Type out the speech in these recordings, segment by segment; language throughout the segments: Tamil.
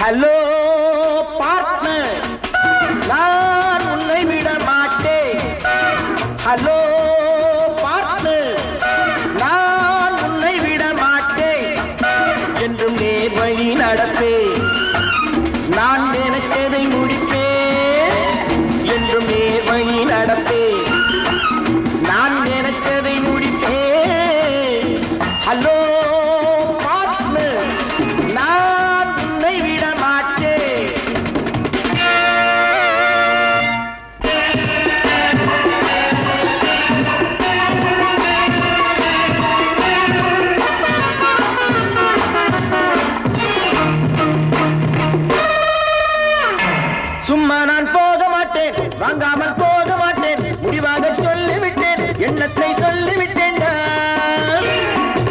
ஹலோ பார்ட்னர், நான் உன்னை விட மாட்டேன். ஹலோ பார்ட்னர், நான் உன்னை விட மாட்டேன். என்றும் நேர் வழி நடப்பேன், நான் நினைத்ததை முடிப்பேன். என்றும் நேர் வழி நடப்பேன், நான் நினைத்ததை முடிப்பேன். ஹலோ பார்ட்னர், நான் உன்னை விட மாட்டேன். சும்மா நான் போக மாட்டேன், வாங்காமல் போக மாட்டேன். முடிவாக சொல்லிவிட்டேன், எண்ணத்தை சொல்லிவிட்டேன்.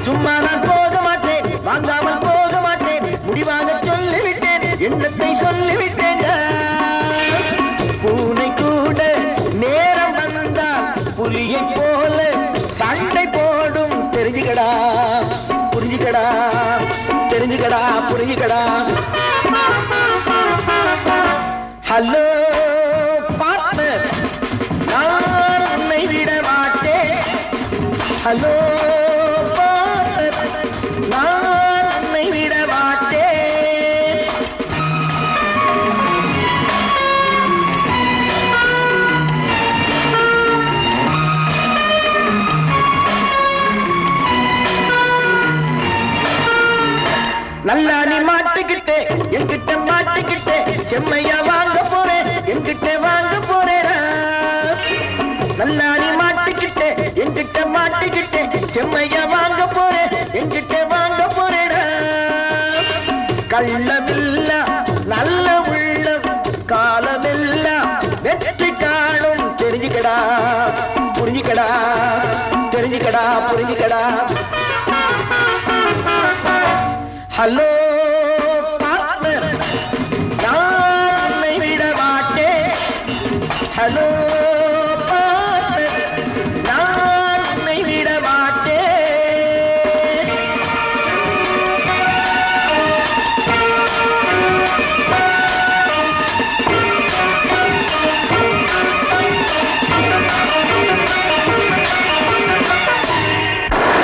சும்மா நான் போக மாட்டேன், வாங்காமல் போக மாட்டேன். முடிவாக சொல்லிவிட்டேன், எண்ணத்தை சொல்லிவிட்டேன். பூனை கூட நேரம் வந்தால் புலியை போல சண்டை போடும். தெரிஞ்சுக்கடா புரிஞ்சுக்கடா, தெரிஞ்சுக்கடா புரிஞ்சுக்கடா. ஹலோ பார்ட்னர், நான் உன்னை விட மாட்டேன். ஹலோ பார்ட்னர், நான் உன்னை விட மாட்டேன். நல்லா நீ மாட்டிக்கிட்டே, என்கிட்ட மாட்டிக்கிட்டே. செம்மையா வாங்க போறேன், என்கிட்ட வாங்க போறேன். நல்லா நீ மாட்டிக்கிட்டே, என்கிட்ட மாட்டிக்கிட்டே. செம்மையா வாங்க போறேன், என்கிட்ட வாங்க போறேன். கள்ளமில்லா நல்ல உள்ளம் காலமெல்லாம் வெற்றி காணும். தெரிஞ்சுக்கடா புரிஞ்சுக்கடா, தெரிஞ்சுக்கடா புரிஞ்சுக்கடா. ஹலோ பார்ட்னர், நான் உன்னை விட மாட்டேன். ஹலோ